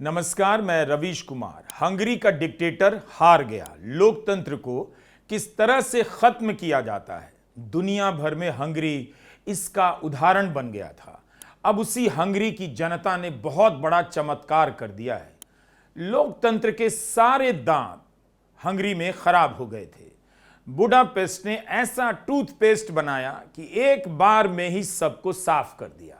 नमस्कार, मैं रवीश कुमार। हंगरी का डिक्टेटर हार गया। लोकतंत्र को किस तरह से खत्म किया जाता है, दुनिया भर में हंगरी इसका उदाहरण बन गया था। अब उसी हंगरी की जनता ने बहुत बड़ा चमत्कार कर दिया है। लोकतंत्र के सारे दांत हंगरी में खराब हो गए थे। बुडापेस्ट ने ऐसा टूथपेस्ट बनाया कि एक बार में ही सबको साफ कर दिया।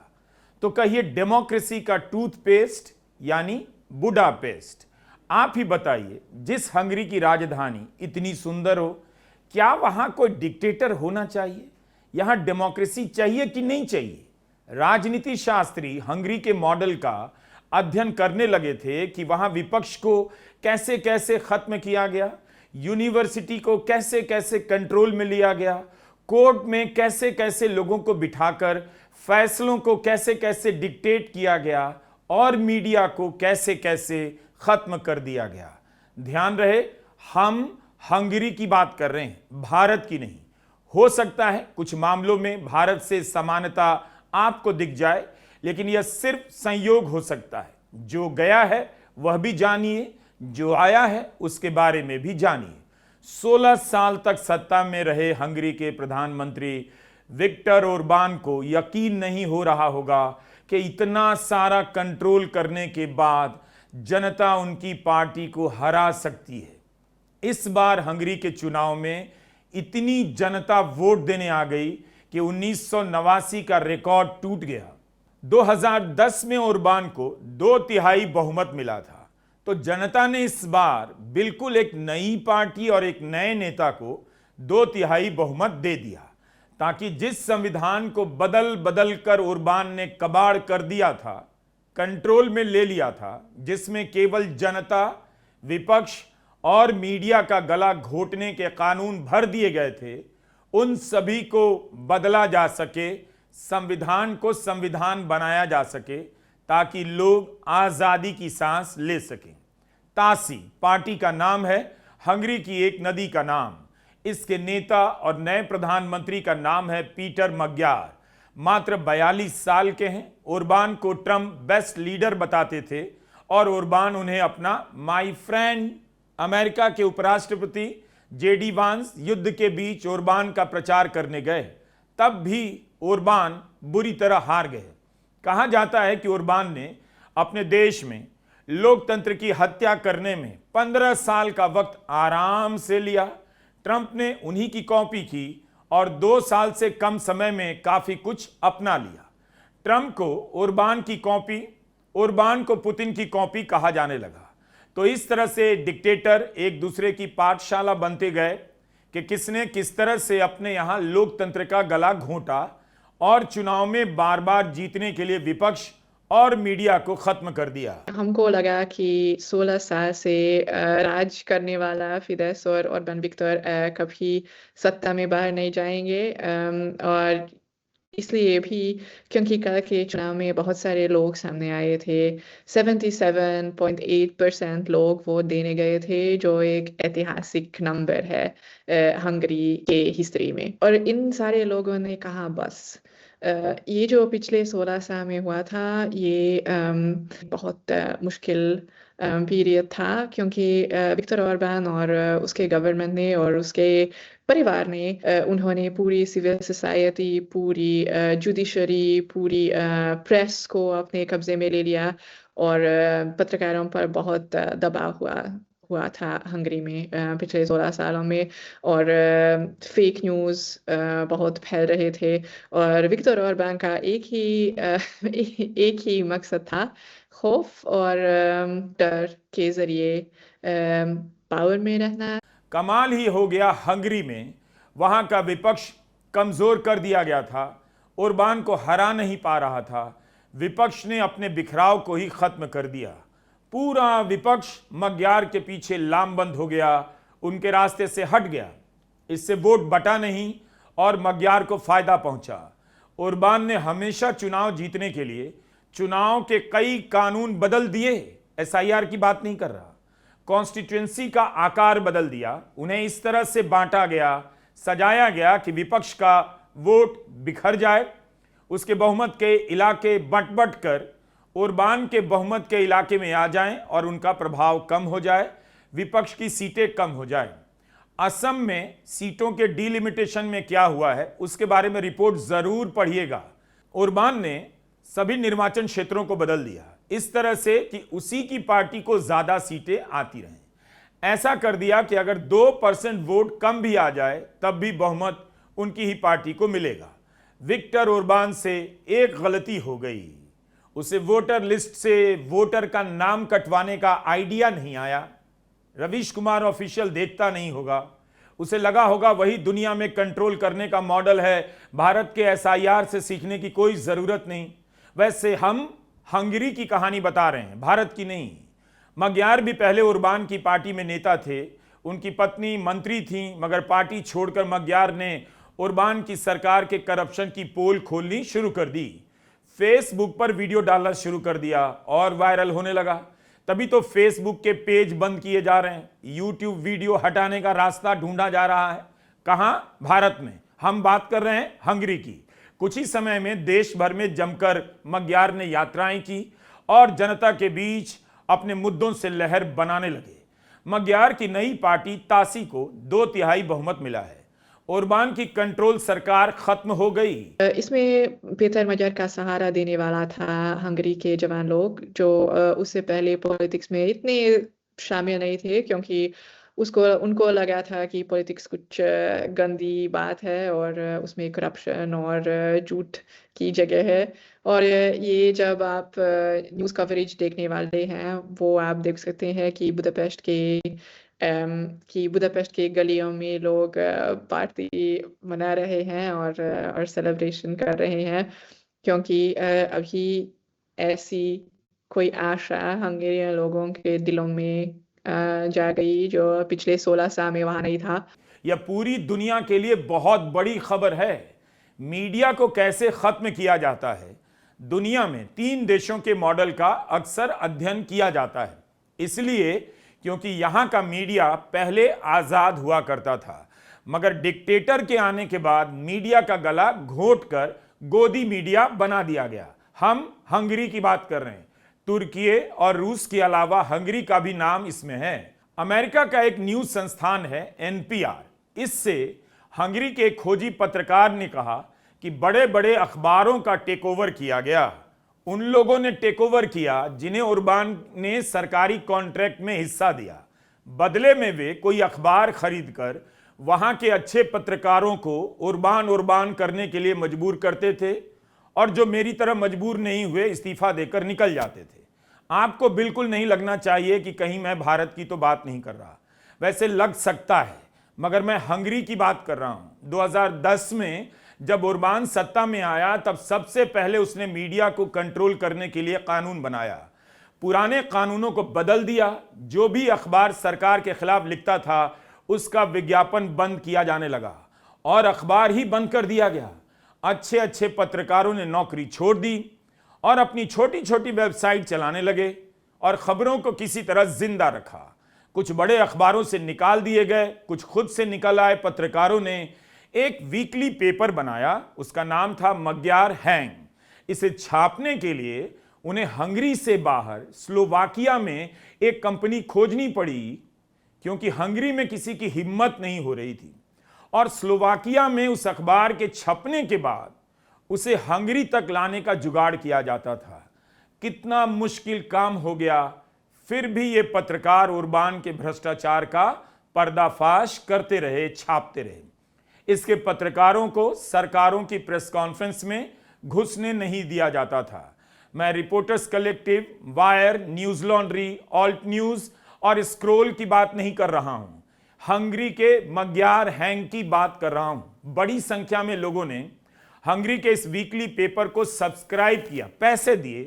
तो कहिए, डेमोक्रेसी का टूथपेस्ट यानी बुडापेस्ट। आप ही बताइए, जिस हंगरी की राजधानी इतनी सुंदर हो, क्या वहां कोई डिक्टेटर होना चाहिए? यहां डेमोक्रेसी चाहिए कि नहीं चाहिए? राजनीति शास्त्री हंगरी के मॉडल का अध्ययन करने लगे थे कि वहां विपक्ष को कैसे कैसे खत्म किया गया, यूनिवर्सिटी को कैसे कैसे कंट्रोल में लिया गया, कोर्ट में कैसे कैसे लोगों को बिठाकर फैसलों को कैसे कैसे डिक्टेट किया गया और मीडिया को कैसे कैसे खत्म कर दिया गया। ध्यान रहे, हम हंगरी की बात कर रहे हैं, भारत की नहीं। हो सकता है कुछ मामलों में भारत से समानता आपको दिख जाए, लेकिन यह सिर्फ संयोग हो सकता है। जो गया है वह भी जानिए, जो आया है उसके बारे में भी जानिए। 16 साल तक सत्ता में रहे हंगरी के प्रधानमंत्री विक्टर ओरबान को यकीन नहीं हो रहा होगा कि इतना सारा कंट्रोल करने के बाद जनता उनकी पार्टी को हरा सकती है। इस बार हंगरी के चुनाव में इतनी जनता वोट देने आ गई कि 1989 का रिकॉर्ड टूट गया। 2010 में ओरबान को 2/3 बहुमत मिला था। तो जनता ने इस बार बिल्कुल एक नई पार्टी और एक नए नेता को 2/3 बहुमत दे दिया, ताकि जिस संविधान को बदल बदल कर ओरबान ने कबाड़ कर दिया था, कंट्रोल में ले लिया था, जिसमें केवल जनता, विपक्ष और मीडिया का गला घोटने के कानून भर दिए गए थे, उन सभी को बदला जा सके, संविधान को संविधान बनाया जा सके, ताकि लोग आजादी की सांस ले सकें। तासी पार्टी का नाम है, हंगरी की एक नदी का नाम। इसके नेता और नए प्रधानमंत्री का नाम है पीटर मग्यार। मात्र 42 साल के हैं। ओरबान को ट्रम्प बेस्ट लीडर बताते थे और ओरबान उन्हें अपना माय फ्रेंड। अमेरिका के उपराष्ट्रपति जेडी वांस युद्ध के बीच ओरबान का प्रचार करने गए, तब भी ओरबान बुरी तरह हार गए। कहा जाता है कि ओरबान ने अपने देश में लोकतंत्र की हत्या करने में 15 साल का वक्त आराम से लिया। ट्रंप ने उन्हीं की कॉपी की और 2 साल से कम समय में काफी कुछ अपना लिया। ट्रंप को ओरबान को पुतिन की कॉपी कहा जाने लगा। तो इस तरह से डिक्टेटर एक दूसरे की पाठशाला बनते गए कि किसने किस तरह से अपने यहां लोकतंत्र का गला घोंटा और चुनाव में बार बार जीतने के लिए विपक्ष और मीडिया को खत्म कर दिया। हमको लगा कि 16 साल से राज करने वाला फिदेस और ओरबान विक्टर कभी सत्ता में बाहर नहीं जाएंगे, और इसलिए भी क्योंकि कल के चुनाव में बहुत सारे लोग सामने आए थे। 77.8% लोग वोट देने गए थे, जो एक ऐतिहासिक नंबर है हंगरी के हिस्ट्री में। और इन सारे लोगों ने कहा बस ये जो पिछले 16 साल में हुआ था, ये बहुत मुश्किल पीरियड था, क्योंकि विक्टर ओरबान और उसके गवर्नमेंट ने और उसके परिवार ने उन्होंने पूरी सिविल सोसाइटी, पूरी जुडिशरी, पूरी प्रेस को अपने कब्जे में ले लिया और पत्रकारों पर बहुत दबाव हुआ था हंगरी में पिछले 16 सालों में। और फेक न्यूज़ बहुत फैल रहे थे। और विक्टर ओरबान का एक ही मकसद था, खौफ और डर के जरिए पावर में रहना। कमाल ही हो गया, हंगरी में वहां का विपक्ष कमजोर कर दिया गया था। ओरबान को हरा नहीं पा रहा था। विपक्ष ने अपने बिखराव को ही खत्म कर दिया। पूरा विपक्ष मग्यार के पीछे लामबंद हो गया, उनके रास्ते से हट गया। इससे वोट बटा नहीं और मग्यार को फायदा पहुंचा। ओरबान ने हमेशा चुनाव जीतने के लिए चुनाव के कई कानून बदल दिए। एसआईआर की बात नहीं कर रहा, कॉन्स्टिट्यूएंसी का आकार बदल दिया। उन्हें इस तरह से बांटा गया, सजाया गया कि विपक्ष का वोट बिखर जाए, उसके बहुमत के इलाके बंट कर ओरबान के बहुमत के इलाके में आ जाएं और उनका प्रभाव कम हो जाए, विपक्ष की सीटें कम हो जाए। असम में सीटों के डिलिमिटेशन में क्या हुआ है उसके बारे में रिपोर्ट जरूर पढ़िएगा। ओरबान ने सभी निर्वाचन क्षेत्रों को बदल दिया इस तरह से कि उसी की पार्टी को ज्यादा सीटें आती रहें। ऐसा कर दिया कि अगर 2% वोट कम भी आ जाए तब भी बहुमत उनकी ही पार्टी को मिलेगा। विक्टर ओरबान से एक गलती हो गई, उसे वोटर लिस्ट से वोटर का नाम कटवाने का आइडिया नहीं आया। रवीश कुमार ऑफिशियल देखता नहीं होगा, उसे लगा होगा वही दुनिया में कंट्रोल करने का मॉडल है, भारत के एसआईआर से सीखने की कोई जरूरत नहीं। वैसे हम हंगरी की कहानी बता रहे हैं, भारत की नहीं। मग्यार भी पहले ओरबान की पार्टी में नेता थे, उनकी पत्नी मंत्री थी, मगर पार्टी छोड़कर मग्यार ने ओरबान की सरकार के करप्शन की पोल खोलनी शुरू कर दी। फेसबुक पर वीडियो डालना शुरू कर दिया और वायरल होने लगा। तभी तो फेसबुक के पेज बंद किए जा रहे हैं, यूट्यूब वीडियो हटाने का रास्ता ढूंढा जा रहा है। कहां? भारत में। हम बात कर रहे हैं हंगरी की। कुछ ही समय में देश भर में जमकर मग्यार ने यात्राएं की और जनता के बीच अपने मुद्दों से लहर बनाने लगे। मग्यार की नई पार्टी तासी को 2/3 बहुमत मिला है। ओरबान की कंट्रोल सरकार खत्म हो गई। इसमें पेटर मजार का सहारा देने वाला था हंगरी के जवान लोग, जो उससे पहले पॉलिटिक्स में इतने शामिल नहीं थे, क्योंकि उनको लगा था कि पॉलिटिक्स कुछ गंदी बात है और उसमें करप्शन और झूठ की जगह है। और ये जब आप न्यूज़ कवरेज देखने वाले हैं, वो आप देख सकते हैं कि बुदापेस्ट के गलियों में लोग पार्टी मना रहे हैं और सेलिब्रेशन कर रहे हैं, क्योंकि अभी ऐसी कोई आशा हंगेरियन लोगों के दिलों में जा गई जो पिछले 16 साल में वहां नहीं था। यह पूरी दुनिया के लिए बहुत बड़ी खबर है। मीडिया को कैसे खत्म किया जाता है, दुनिया में 3 देशों के मॉडल का अक्सर अध्ययन किया जाता है। इसलिए क्योंकि यहां का मीडिया पहले आजाद हुआ करता था, मगर डिक्टेटर के आने के बाद मीडिया का गला घोंटकर गोदी मीडिया बना दिया गया। हम हंगरी की बात कर रहे हैं। तुर्की और रूस के अलावा हंगरी का भी नाम इसमें है। अमेरिका का एक न्यूज संस्थान है NPR। इससे हंगरी के एक खोजी पत्रकार ने कहा कि बड़े बड़े अखबारों का टेक ओवर किया गया। उन लोगों ने टेक ओवर किया जिन्हें ओरबान ने सरकारी कॉन्ट्रैक्ट में हिस्सा दिया। बदले में वे कोई अखबार खरीदकर वहां के अच्छे पत्रकारों को ओरबान करने के लिए मजबूर करते थे, और जो मेरी तरह मजबूर नहीं हुए इस्तीफा देकर निकल जाते थे। आपको बिल्कुल नहीं लगना चाहिए कि कहीं मैं भारत की तो बात नहीं कर रहा, वैसे लग सकता है, मगर मैं हंगरी की बात कर रहा हूं। 2010 में जब ओरबान सत्ता में आया तब सबसे पहले उसने मीडिया को कंट्रोल करने के लिए कानून बनाया। पुराने कानूनों को बदल दिया। जो भी अखबार सरकार के खिलाफ लिखता था उसका विज्ञापन बंद किया जाने लगा और अखबार ही बंद कर दिया गया। अच्छे अच्छे पत्रकारों ने नौकरी छोड़ दी और अपनी छोटी छोटी वेबसाइट चलाने लगे और खबरों को किसी तरह जिंदा रखा। कुछ बड़े अखबारों से निकाल दिए गए, कुछ खुद से निकल आए पत्रकारों ने एक वीकली पेपर बनाया, उसका नाम था मग्यार हैंग। इसे छापने के लिए उन्हें हंगरी से बाहर स्लोवाकिया में एक कंपनी खोजनी पड़ी, क्योंकि हंगरी में किसी की हिम्मत नहीं हो रही थी। और स्लोवाकिया में उस अखबार के छपने के बाद उसे हंगरी तक लाने का जुगाड़ किया जाता था। कितना मुश्किल काम हो गया, फिर भी ये पत्रकार ओरबान के भ्रष्टाचार का पर्दाफाश करते रहे, छापते रहे। इसके पत्रकारों को सरकारों की प्रेस कॉन्फ्रेंस में घुसने नहीं दिया जाता था। मैं reporters collective, wire, news laundry, alt news और स्क्रोल की बात नहीं कर रहा हूं, हंगरी के मग्यार हैंग की बात कर रहा हूं। बड़ी संख्या में लोगों ने हंगरी के इस वीकली पेपर को सब्सक्राइब किया, पैसे दिए,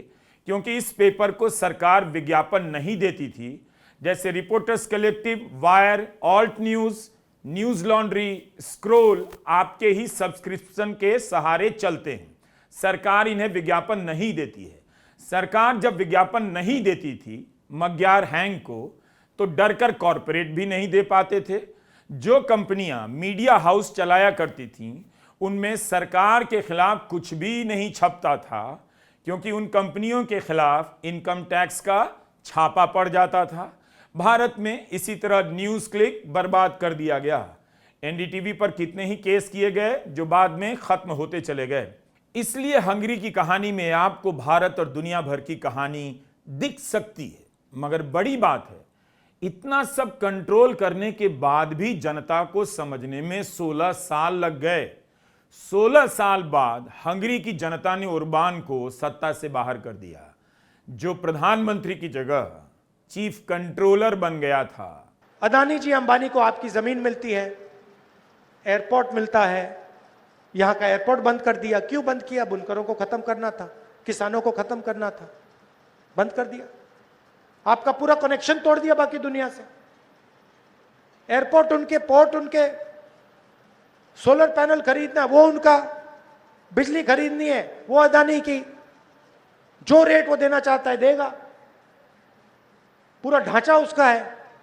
क्योंकि इस पेपर को सरकार विज्ञापन नहीं देती थी। जैसे reporters collective, wire, alt news, news laundry, scroll आपके ही सब्सक्रिप्शन के सहारे चलते हैं। सरकार इन्हें विज्ञापन नहीं देती है। सरकार जब विज्ञापन नहीं देती थी मग्यार हैंग को, तो डरकर कॉरपोरेट भी नहीं दे पाते थे। जो कंपनियां मीडिया हाउस चलाया करती थीं, उनमें सरकार के खिलाफ कुछ भी नहीं छपता था, क्योंकि उन कंपनियों के खिलाफ इनकम टैक्स का छापा पड़ जाता था। भारत में इसी तरह न्यूज क्लिक बर्बाद कर दिया गया। एनडीटीवी पर कितने ही केस किए गए जो बाद में खत्म होते चले गए। इसलिए हंगरी की कहानी में आपको भारत और दुनिया भर की कहानी दिख सकती है, मगर बड़ी बात है इतना सब कंट्रोल करने के बाद भी जनता को समझने में 16 साल लग गए। 16 साल बाद हंगरी की जनता ने ओरबान को सत्ता से बाहर कर दिया, जो प्रधानमंत्री की जगह चीफ कंट्रोलर बन गया था। अदानी जी, अंबानी को आपकी जमीन मिलती है, एयरपोर्ट मिलता है, यहां का एयरपोर्ट बंद कर दिया। क्यों बंद किया? बुनकरों को खत्म करना था, किसानों को खत्म करना था, बंद कर दिया। आपका पूरा कनेक्शन तोड़ दिया बाकी दुनिया से। एयरपोर्ट उनके, पोर्ट उनके, सोलर पैनल खरीदना वो उनका, बिजली खरीदनी है वो अदानी की, जो रेट वो देना चाहता है देगा, पूरा ढांचा उसका है।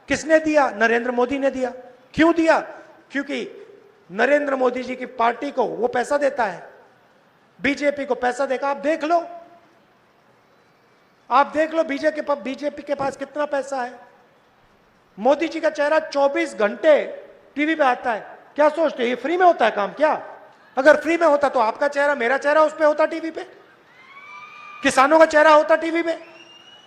किसने दिया? नरेंद्र मोदी ने दिया। क्यों दिया? क्योंकि नरेंद्र मोदी जी की पार्टी को वो पैसा देता है, बीजेपी को पैसा देगा। आप देख लो, आप देख लो बीजेपी के पास कितना पैसा है। मोदी जी का चेहरा 24 घंटे टीवी पे आता है। क्या सोचते हैं ये फ्री में होता है काम? क्या अगर फ्री में होता तो आपका चेहरा, मेरा चेहरा उस पे होता टीवी पे, किसानों का चेहरा होता टीवी पे,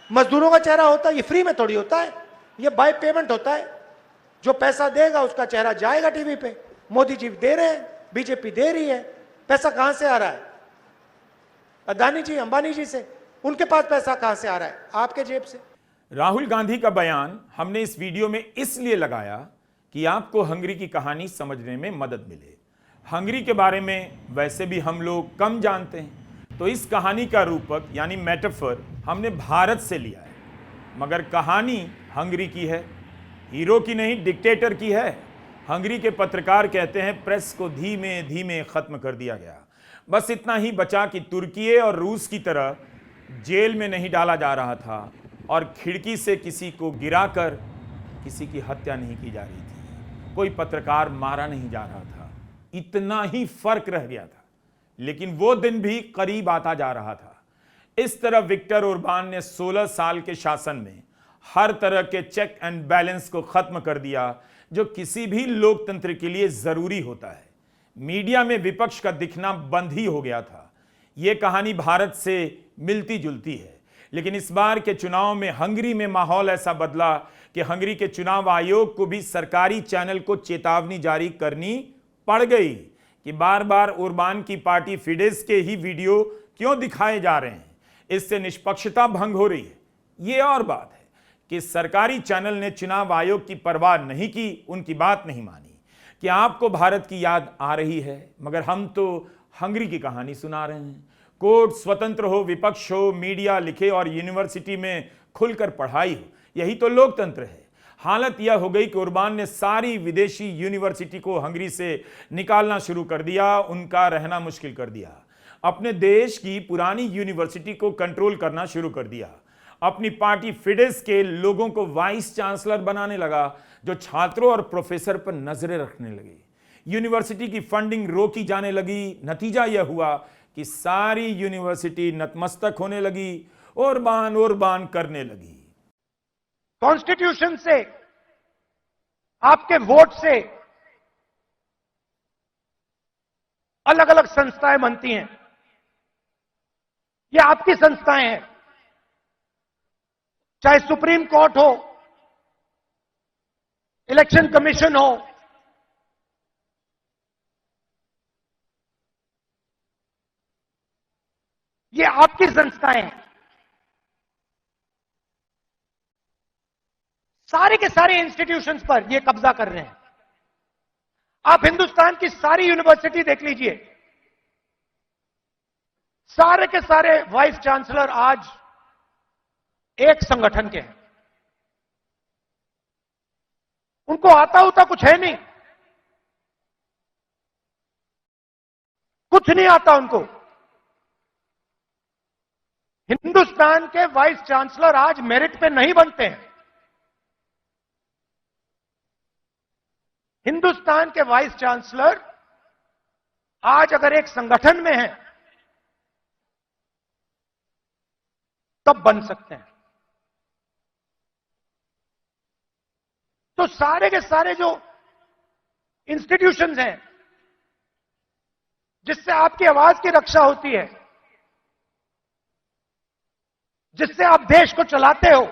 मजदूरों का चेहरा होता। ये फ्री में थोड़ी होता है, ये बाय पेमेंट होता है। जो पैसा देगा उसका चेहरा जाएगा टीवी पे। मोदी जी दे रहे हैं, बीजेपी दे रही है। पैसा कहां से आ रहा है? अदानी जी, अंबानी जी से। उनके पास पैसा कहां से आ रहा है? आपके जेब से। राहुल गांधी का बयान हमने इस वीडियो में इसलिए लगाया कि आपको हंगरी की कहानी समझने में मदद मिले। हंगरी के बारे में वैसे भी हम लोग कम जानते हैं, तो इस कहानी का रूपक यानी मेटाफर हमने भारत से लिया है, मगर कहानी हंगरी की है, हीरो की नहीं, डिक्टेटर की है। हंगरी के पत्रकार कहते हैं प्रेस को धीमे धीमे खत्म कर दिया गया। बस इतना ही बचा कि तुर्की और रूस की तरह जेल में नहीं डाला जा रहा था और खिड़की से किसी को गिराकर किसी की हत्या नहीं की जा रही थी, कोई पत्रकार मारा नहीं जा रहा था। इतना ही फर्क रह गया था, लेकिन वो दिन भी करीब आता जा रहा था। इस तरह विक्टर ओरबान ने 16 साल के शासन में हर तरह के चेक एंड बैलेंस को खत्म कर दिया, जो किसी भी लोकतंत्र के लिए जरूरी होता है। मीडिया में विपक्ष का दिखना बंद ही हो गया था। यह कहानी भारत से मिलती जुलती है, लेकिन इस बार के चुनाव में हंगरी में माहौल ऐसा बदला कि हंगरी के चुनाव आयोग को भी सरकारी चैनल को चेतावनी जारी करनी पड़ गई कि बार बार ओरबान की पार्टी फिडेस के ही वीडियो क्यों दिखाए जा रहे हैं। इससे निष्पक्षता भंग हो रही है। यह और बात है कि सरकारी चैनल ने चुनाव आयोग की परवाह नहीं की, उनकी बात नहीं मानी। कि आपको भारत की याद आ रही है, मगर हम तो हंगरी की कहानी सुना रहे हैं। कोर्ट स्वतंत्र हो, विपक्ष हो, मीडिया लिखे और यूनिवर्सिटी में खुलकर पढ़ाई हो, यही तो लोकतंत्र है। हालत यह हो गई कि ओरबान ने सारी विदेशी यूनिवर्सिटी को हंगरी से निकालना शुरू कर दिया, उनका रहना मुश्किल कर दिया। अपने देश की पुरानी यूनिवर्सिटी को कंट्रोल करना शुरू कर दिया। अपनी पार्टी फिडेस के लोगों को वाइस चांसलर बनाने लगा, जो छात्रों और प्रोफेसर पर नजरें रखने लगे। यूनिवर्सिटी की फंडिंग रोकी जाने लगी। नतीजा यह हुआ कि सारी यूनिवर्सिटी नतमस्तक होने लगी, ओरबान करने लगी। कॉन्स्टिट्यूशन से, आपके वोट से अलग अलग संस्थाएं बनती हैं। ये आपकी संस्थाएं हैं, चाहे सुप्रीम कोर्ट हो, इलेक्शन कमीशन हो, ये आपकी संस्थाएं हैं। सारे के सारे इंस्टीट्यूशंस पर ये कब्जा कर रहे हैं। आप हिंदुस्तान की सारी यूनिवर्सिटी देख लीजिए, सारे के सारे वाइस चांसलर आज एक संगठन के हैं। उनको आता होता कुछ है नहीं, कुछ नहीं आता उनको। हिंदुस्तान के वाइस चांसलर आज मेरिट पे नहीं बनते हैं। हिंदुस्तान के वाइस चांसलर आज अगर एक संगठन में हैं तब बन सकते हैं। तो सारे के सारे जो इंस्टीट्यूशंस हैं जिससे आपकी आवाज की रक्षा होती है, जिससे आप देश को चलाते हो,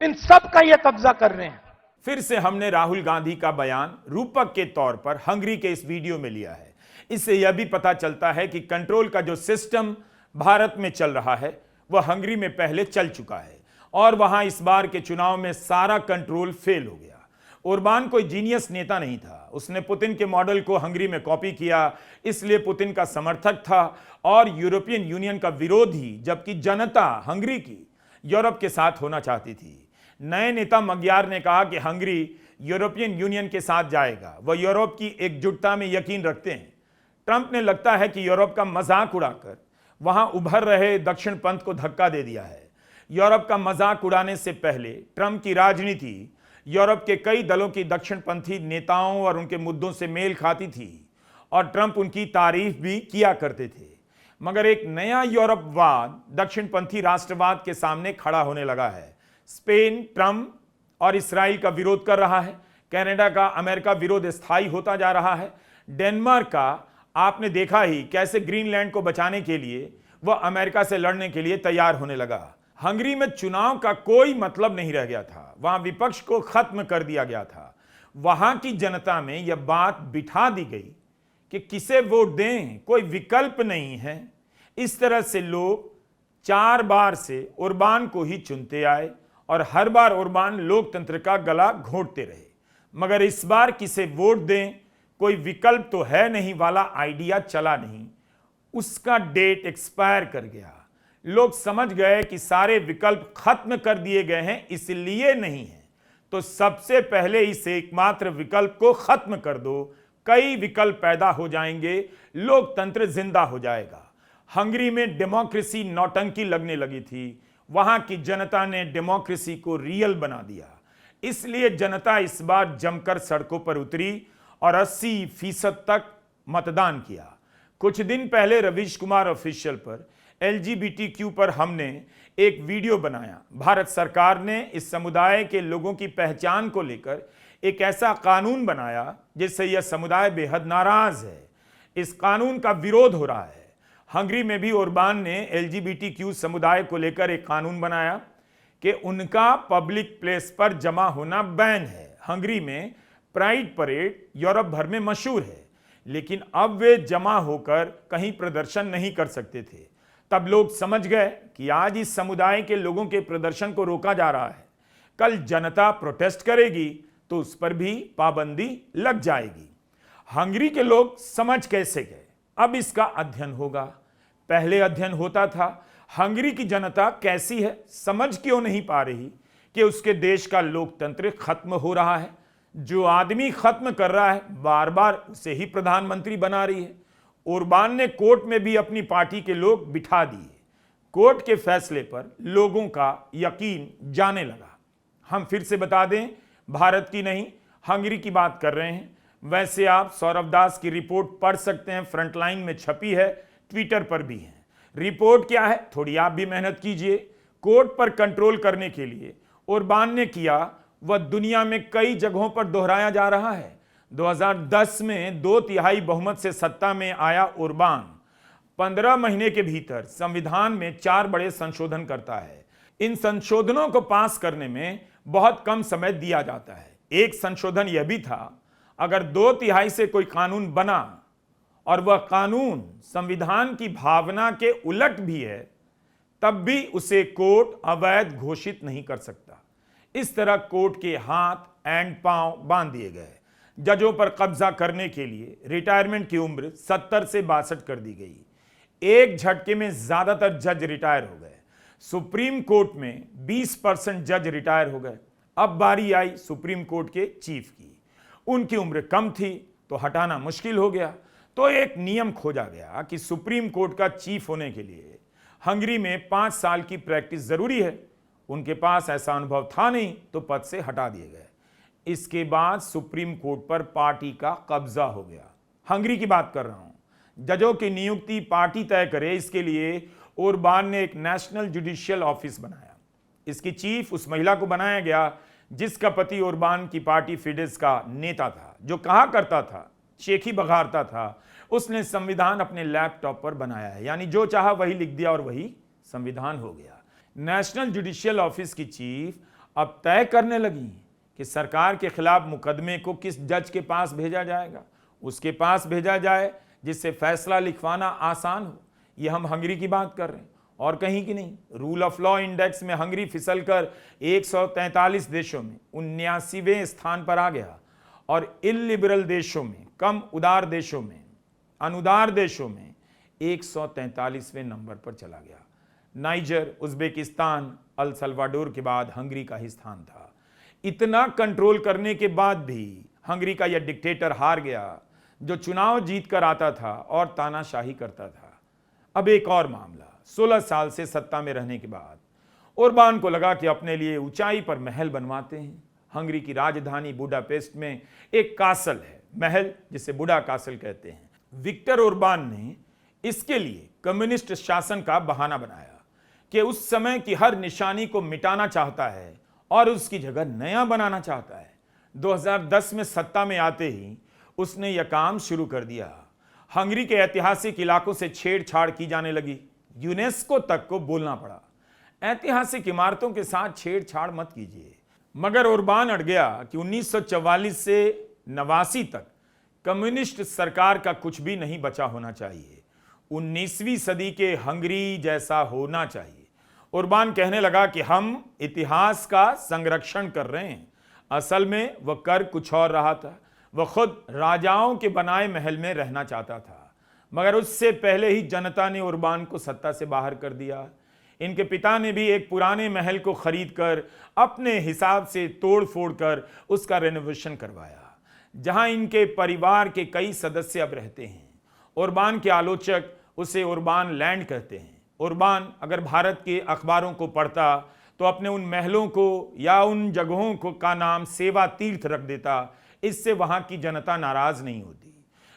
इन सब का ये कब्जा कर रहे हैं। फिर से हमने राहुल गांधी का बयान रूपक के तौर पर हंगरी के इस वीडियो में लिया है। इससे यह भी पता चलता है कि कंट्रोल का जो सिस्टम भारत में चल रहा है वह हंगरी में पहले चल चुका है और वहां इस बार के चुनाव में सारा कंट्रोल फेल हो गया। ओरबान कोई जीनियस नेता नहीं था, उसने पुतिन के मॉडल को हंगरी में कॉपी किया, इसलिए पुतिन का समर्थक था और यूरोपियन यूनियन का विरोधी, जबकि जनता हंगरी की यूरोप के साथ होना चाहती थी। नए नेता मग्यार ने कहा कि हंगरी यूरोपियन यूनियन के साथ जाएगा, वह यूरोप की एकजुटता में यकीन रखते हैं। ट्रंप ने लगता है कि यूरोप का मजाक उड़ाकर वहां उभर रहे दक्षिण पंथ को धक्का दे दिया है। यूरोप का मजाक उड़ाने से पहले ट्रंप की राजनीति यूरोप के कई दलों की दक्षिणपंथी नेताओं और उनके मुद्दों से मेल खाती थी और ट्रंप उनकी तारीफ भी किया करते थे। मगर एक नया यूरोपवाद दक्षिणपंथी राष्ट्रवाद के सामने खड़ा होने लगा है। स्पेन ट्रंप और इसराइल का विरोध कर रहा है, कनाडा का अमेरिका विरोध स्थायी होता जा रहा है, डेनमार्क का आपने देखा ही कैसे ग्रीनलैंड को बचाने के लिए वह अमेरिका से लड़ने के लिए तैयार होने लगा। हंगरी में चुनाव का कोई मतलब नहीं रह गया था, वहां विपक्ष को खत्म कर दिया गया था। वहां की जनता में यह बात बिठा दी गई कि किसे वोट दें, कोई विकल्प नहीं है। इस तरह से लोग 4 बार से ओरबान को ही चुनते आए और हर बार ओरबान लोकतंत्र का गला घोंटते रहे। मगर इस बार किसे वोट दें, कोई विकल्प तो है नहीं वाला आइडिया चला नहीं, उसका डेट एक्सपायर कर गया। लोग समझ गए कि सारे विकल्प खत्म कर दिए गए हैं, इसलिए नहीं है तो सबसे पहले इस एकमात्र विकल्प को खत्म कर दो, कई विकल्प पैदा हो जाएंगे, लोकतंत्र जिंदा हो जाएगा। हंगरी में डेमोक्रेसी नौटंकी लगने लगी थी, वहां की जनता ने डेमोक्रेसी को रियल बना दिया। इसलिए जनता इस बार जमकर सड़कों पर उतरी और 80% तक मतदान किया। कुछ दिन पहले रवीश कुमार ऑफिशियल पर LGBTQ पर हमने एक वीडियो बनाया। भारत सरकार ने इस समुदाय के लोगों की पहचान को लेकर एक ऐसा कानून बनाया जिससे यह समुदाय बेहद नाराज है। इस कानून का विरोध हो रहा है। हंगरी में भी ओरबान ने LGBTQ समुदाय को लेकर एक कानून बनाया कि उनका पब्लिक प्लेस पर जमा होना बैन है। हंगरी में प्राइड परेड यूरोप भर में मशहूर है, लेकिन अब वे जमा होकर कहीं प्रदर्शन नहीं कर सकते थे। तब लोग समझ गए कि आज इस समुदाय के लोगों के प्रदर्शन को रोका जा रहा है, कल जनता प्रोटेस्ट करेगी तो उस पर भी पाबंदी लग जाएगी। हंगरी के लोग समझ कैसे गए, अब इसका अध्ययन होगा। पहले अध्ययन होता था हंगरी की जनता कैसी है, समझ क्यों नहीं पा रही कि उसके देश का लोकतंत्र खत्म हो रहा है। जो आदमी खत्म कर रहा है बार बार उसे ही प्रधानमंत्री बना रही है। ओरबान ने कोर्ट में भी अपनी पार्टी के लोग बिठा दिए। कोर्ट के फैसले पर लोगों का यकीन जाने लगा। हम फिर से बता दें, भारत की नहीं हंगरी की बात कर रहे हैं। वैसे आप सौरभ दास की रिपोर्ट पढ़ सकते हैं, फ्रंटलाइन में छपी है, ट्विटर पर भी है। रिपोर्ट क्या है, थोड़ी आप भी मेहनत कीजिए। कोर्ट पर कंट्रोल करने के लिए ओरबान ने किया वह दुनिया में कई जगहों पर दोहराया जा रहा है। 2010 में 2/3 बहुमत से सत्ता में आया ओरबान 15 महीने के भीतर संविधान में 4 बड़े संशोधन करता है। इन संशोधनों को पास करने में बहुत कम समय दिया जाता है। एक संशोधन यह भी था, अगर 2/3 से कोई कानून बना और वह कानून संविधान की भावना के उलट भी है, तब भी उसे कोर्ट अवैध घोषित नहीं कर सकता। इस तरह कोर्ट के हाथ एंड पांव बांध दिए गए। जजों पर कब्जा करने के लिए रिटायरमेंट की उम्र 70 से 62 कर दी गई। एक झटके में ज्यादातर जज रिटायर हो गए। सुप्रीम कोर्ट में 20% जज रिटायर हो गए। अब बारी आई सुप्रीम कोर्ट के चीफ की। उनकी उम्र कम थी तो हटाना मुश्किल हो गया, तो एक नियम खोजा गया कि सुप्रीम कोर्ट का चीफ होने के लिए हंगरी में 5 साल की प्रैक्टिस जरूरी है। उनके पास ऐसा अनुभव था नहीं तो पद से हटा दिए गए। इसके बाद सुप्रीम कोर्ट पर पार्टी का कब्जा हो गया। हंगरी की बात कर रहा हूं, जजों की नियुक्ति पार्टी तय करे, इसके लिए ओरबान ने एक नेशनल जुडिशियल ऑफिस बनाया। इसकी चीफ उस महिला को बनाया गया जिसका पति ओरबान की पार्टी फिडेस का नेता था, जो कहा करता था, शेखी बघारता था, उसने संविधान अपने लैपटॉप पर बनाया है, यानी जो चाहा वही लिख दिया और वही संविधान हो गया। नेशनल जुडिशियल ऑफिस की चीफ अब तय करने लगी कि सरकार के खिलाफ मुकदमे को किस जज के पास भेजा जाएगा। उसके पास भेजा जाए जिससे फैसला लिखवाना आसान हो। यह हम हंगरी की बात कर रहे हैं और कहीं की नहीं। रूल ऑफ लॉ इंडेक्स में हंगरी फिसलकर 143 देशों में 79वें स्थान पर आ गया और इलिबरल देशों में, कम उदार देशों में, अनुदार देशों में 143वें नंबर पर चला गया। नाइजर, उज्बेकिस्तान, अल सल्वाडोर के बाद हंगरी का ही स्थान था। इतना कंट्रोल करने के बाद भी हंगरी का यह डिक्टेटर हार गया, जो चुनाव जीत कर आता था और तानाशाही करता था। अब एक और मामला, 16 साल से सत्ता में रहने के बाद ओरबान को लगा कि अपने लिए ऊंचाई पर महल बनवाते हैं। हंगरी की राजधानी बुडापेस्ट में एक कासल है, महल जिसे बुडा कासल कहते हैं। विक्टर ओरबान ने इसके लिए कम्युनिस्ट शासन का बहाना बनाया कि उस समय की हर निशानी को मिटाना चाहता है और उसकी जगह नया बनाना चाहता है। 2010 में सत्ता में आते ही उसने यह काम शुरू कर दिया। हंगरी के ऐतिहासिक इलाकों से छेड़छाड़ की जाने लगी, यूनेस्को तक को बोलना पड़ा, ऐतिहासिक इमारतों के साथ छेड़छाड़ मत कीजिए। मगर ओरबान अड़ गया कि 1944 से 89 तक कम्युनिस्ट सरकार का कुछ भी नहीं बचा होना चाहिए। 19वीं सदी के हंगरी जैसा होना चाहिए। ओरबान कहने लगा कि हम इतिहास का संरक्षण कर रहे हैं। असल में वह कर कुछ और रहा था। वह खुद राजाओं के बनाए महल में रहना चाहता था, मगर उससे पहले ही जनता ने ओरबान को सत्ता से बाहर कर दिया। इनके पिता ने भी एक पुराने महल को खरीदकर अपने हिसाब से तोड़ फोड़ कर उसका रेनोवेशन करवाया, जहां इनके परिवार के कई सदस्य अब रहते हैं। ओरबान के आलोचक उसे ओरबान लैंड कहते हैं। ओरबान अगर भारत के अखबारों को पढ़ता तो अपने उन महलों को या उन जगहों को का नाम सेवा तीर्थ रख देता। इससे वहां की जनता नाराज नहीं होती।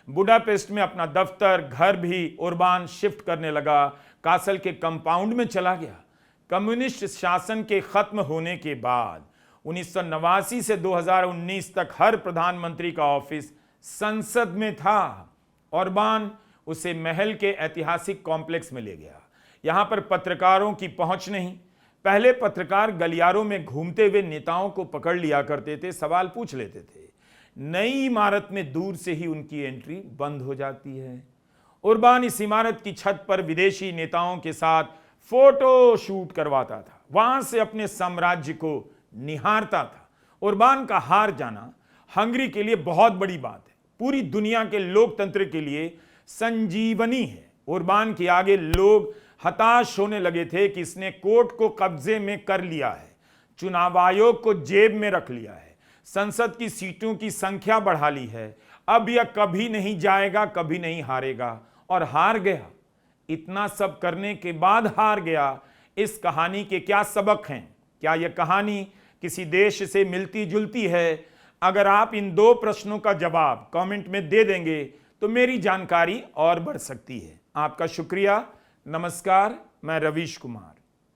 बुडापेस्ट में अपना दफ्तर, घर भी ओरबान शिफ्ट करने लगा। कासल के कंपाउंड में चला गया। कम्युनिस्ट शासन के खत्म होने के बाद 1989 से 2019 तक हर प्रधानमंत्री का ऑफिस संसद में था। ओरबान उसे महल के ऐतिहासिक कॉम्प्लेक्स में ले गया। यहां पर पत्रकारों की पहुंच नहीं। पहले पत्रकार गलियारों में घूमते हुए नेताओं को पकड़ लिया करते थे, सवाल पूछ लेते थे। नई इमारत में दूर से ही उनकी एंट्री बंद हो जाती है। ओरबान इस इमारत की छत पर विदेशी नेताओं के साथ फोटो शूट करवाता था, वहां से अपने साम्राज्य को निहारता था। ओरबान का हार जाना हंगरी के लिए बहुत बड़ी बात है, पूरी दुनिया के लोकतंत्र के लिए संजीवनी है। ओरबान के आगे लोग हताश होने लगे थे कि इसने कोर्ट को कब्जे में कर लिया है, चुनाव आयोग को जेब में रख लिया है, संसद की सीटों की संख्या बढ़ा ली है, अब यह कभी नहीं जाएगा, कभी नहीं हारेगा, और हार गया। इतना सब करने के बाद हार गया। इस कहानी के क्या सबक हैं? क्या यह कहानी किसी देश से मिलती जुलती है? अगर आप इन दो प्रश्नों का जवाब कमेंट में दे देंगे तो मेरी जानकारी और बढ़ सकती है। आपका शुक्रिया। नमस्कार, मैं रवीश कुमार।